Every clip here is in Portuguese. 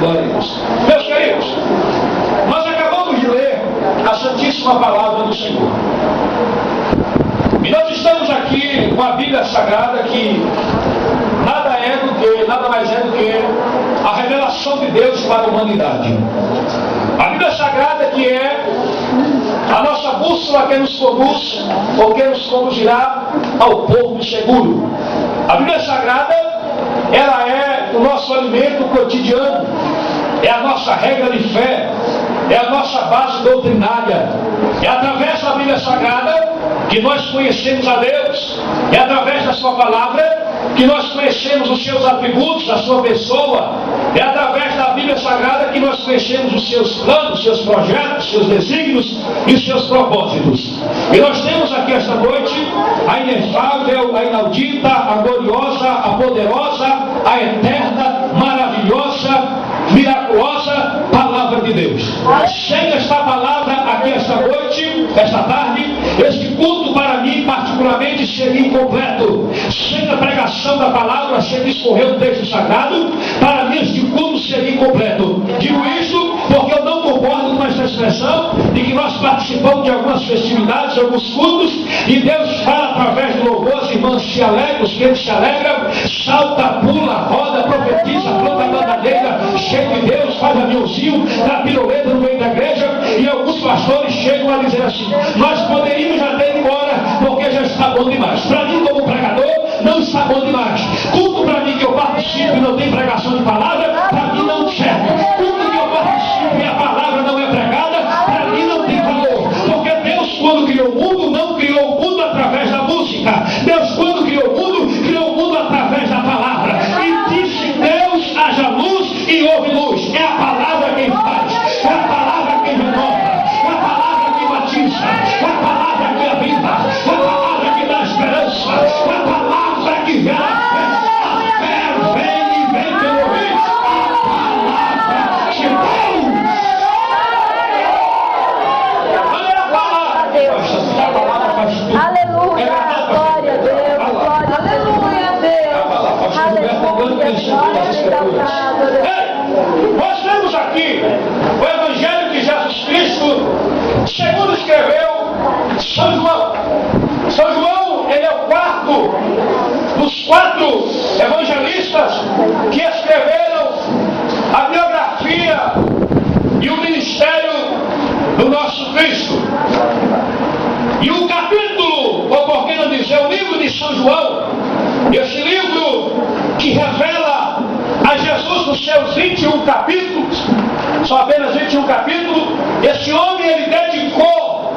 Glória a Deus. Meus queridos, nós acabamos de ler a Santíssima Palavra do Senhor. E nós estamos aqui com a Bíblia Sagrada, que nada mais é do que a revelação de Deus para a humanidade. A Bíblia Sagrada, que é a nossa bússola que nos conduz, ou que nos conduzirá ao porto seguro. A Bíblia Sagrada, ela é o nosso alimento cotidiano, é a nossa regra de fé, é a nossa base doutrinária. É através da Bíblia Sagrada que nós conhecemos a Deus, é através da sua palavra que nós conhecemos os seus atributos, a sua pessoa, é através da Bíblia Sagrada que nós conhecemos os seus planos, seus projetos, seus desígnios e os seus propósitos. E nós temos aqui esta noite a inefável, a inaudita, a gloriosa, a poderosa, a eterna, maravilhosa, miraculosa Palavra de Deus. Chega esta palavra aqui esta noite, esta tarde. Este culto para mim particularmente seria incompleto sem a pregação da palavra, sem discorrer o texto sagrado. Para mim este culto seria incompleto. Digo isso porque eu não concordo com essa expressão de que nós participamos de algumas festividades, alguns cultos, e Deus fala através do louvor, os irmãos se alegram, os crentes se alegram, salta, pula, roda, profetiza, planta a bandadeira, cheio de Deus, faz aviãozinho, dá piroleta no meio da igreja, e alguns pastores chegam a dizer assim: nós poderíamos já ter ido embora porque já está bom demais. Para mim, como pregador, não está bom demais. Culto para mim que eu participo e não tem pregação de palavra, para mim não serve. Culto que eu participo e a palavra não é pregada, para mim não tem valor. Porque Deus, quando criou o mundo, não criou o mundo através da música. Deus, quando criou o mundo através da palavra. E disse Deus: haja luz, e houve luz. É a palavra quem faz, é a palavra quem renova, é a palavra que batiza, é a palavra que habita, é a palavra que dá esperança, é a palavra que gera fé. A fé vem e vem pelo ouvir a palavra de Deus. Olha a palavra. A palavra faz tudo. Aleluia, glória a Deus, glória, aleluia a Deus, aleluia, nós temos aqui o Evangelho de Jesus Cristo, segundo escreveu São João. São João, ele é o quarto dos 4 evangelistas que escreveram a biografia e o ministério do nosso Cristo. E o capítulo, ou por que não dizer, o livro de São João, esse livro que revela a Jesus nos seus 21 capítulos, são apenas 21 capítulos, esse homem ele dedicou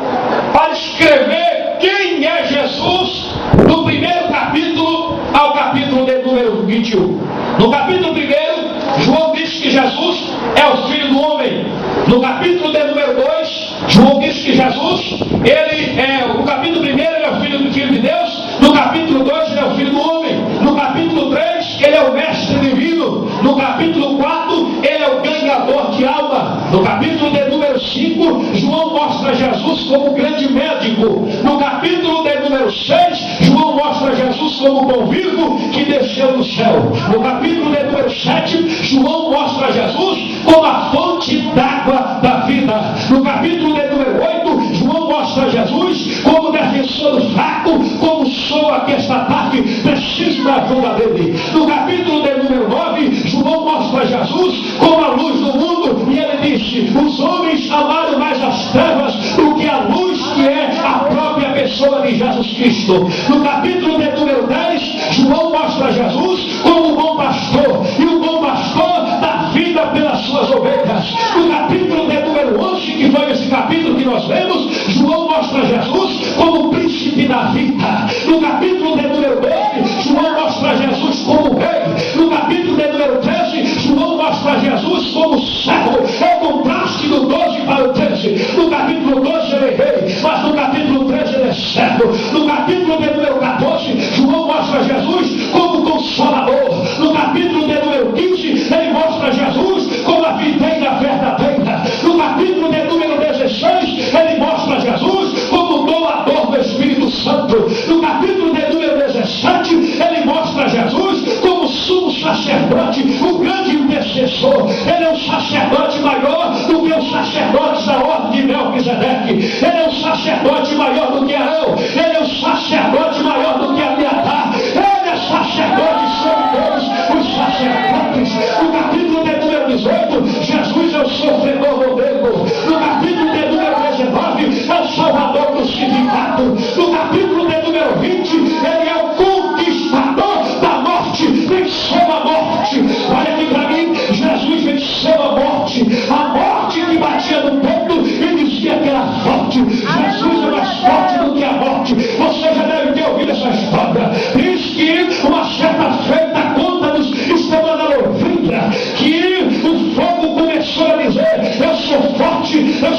para escrever quem é Jesus, do primeiro capítulo ao capítulo de número 21. No capítulo 1, João diz que Jesus é o Filho do Homem. No capítulo de número 2, João diz que Jesus, ele é, no capítulo 1, ele é o Filho de Deus. No capítulo 2, ele é o Filho do Homem. No capítulo 3, ele é o Mestre Divino. No capítulo 4, ele é o ganhador de alma. No capítulo de número 5, João mostra Jesus como grande médico. No capítulo de número 6, João mostra Jesus como convívio que desceu do céu. No capítulo de número 7, João mostra Jesus como a fonte d'água da vida. No capítulo de número 8, João mostra Jesus como defensor do fraco, como sou aqui esta tarde, preciso da ajuda dele. No capítulo de número 9, João mostra Jesus como a luz do mundo, e ele disse: os homens amaram mais as trevas do que a luz, que é a própria pessoa de Jesus Cristo. No capítulo de número 10, João mostra Jesus como o bom pastor, e o bom pastor dá vida pelas suas ovelhas. No capítulo de número 11, que foi esse capítulo que nós vemos, João mostra Jesus como o príncipe da vida. No capítulo de número 12, João mostra Jesus como rei. No capítulo de número 13, João mostra Jesus como servo. É o contraste do 12 para o 13. No capítulo 12 ele é rei, mas no capítulo 13 ele é servo. No capítulo de número 14, João mostra Jesus como consolador. No capítulo de número 15, ele mostra Jesus como a videira verdadeira. No capítulo de número 16, ele mostra Jesus como doador do Espírito Santo. No capítulo de número 17, ele mostra Jesus como sumo sacerdote, o grande intercessor. Ele é um sacerdote maior do que os sacerdotes da ordem de Melquisedeque. Ele é um sacerdote maior do que Arão. Ele é um sacerdote maior do que Abiatar. Ele é sacerdote sobre todos os sacerdotes. No capítulo de número 18, Jesus é o sofredor modelo. No capítulo de número 19, é o Salvador crucificado. No capítulo de número 20, ele é o conquistador da morte. Venceu a morte. Olha aqui para mim, Jesus venceu a morte. A morte que batia no peito e dizia que era forte. Jesus é mais forte do que a morte. Você já deve ter ouvido essa história. Diz que uma certa feita conta-nos, estava na ovelha, que o fogo começou a dizer: eu sou forte e eu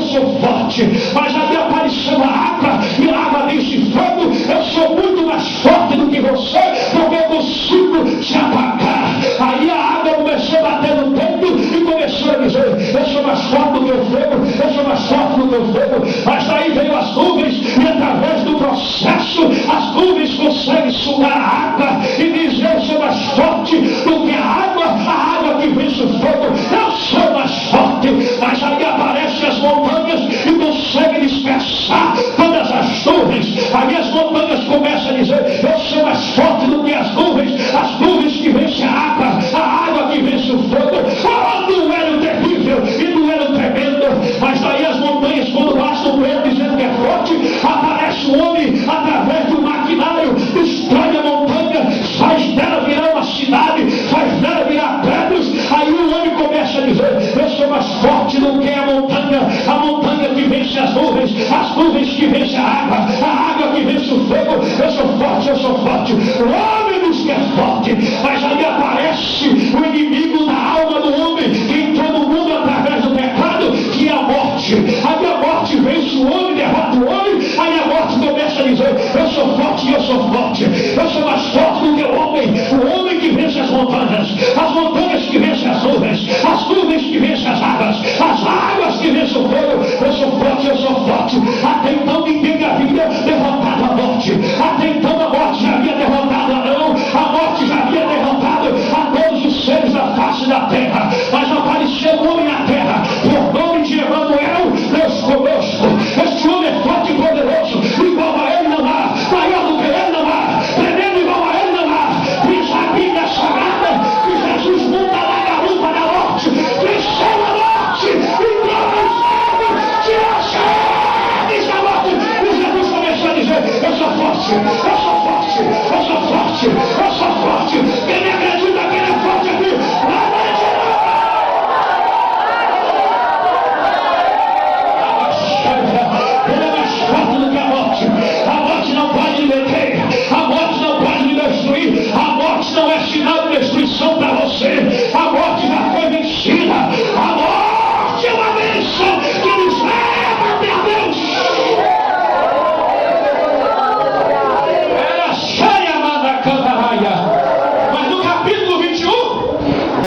sou forte. Mas ali apareceu a água e a água disse: fogo, eu sou muito mais forte do que você, porque eu consigo te apagar. Aí a água começou a bater no peito e começou a dizer: eu sou mais forte do que o fogo, eu sou mais forte do que o fogo. Mas daí veio as nuvens e através do processo as nuvens conseguem sugar a água e dizer: eu sou mais forte do que a água que vence o fogo, eu sou mais forte. Mas aí aparecem as montanhas e conseguem dispersar todas as nuvens. Aí as montanhas começam a dizer: eu sou mais forte do que as nuvens que vencem a água que vence o fogo. Oh, duelo terrível e duelo tremendo. Mas daí as montanhas, quando bastam ele dizendo que é forte, aparece um homem através do maquinário, destrói a montanha, faz dela virar uma cidade, faz dela virar prédios. Aí o homem começa a dizer: eu sou mais forte do que a montanha que vence as nuvens que vence a água que vence o fogo. Eu sou forte. O homem diz que é forte, mas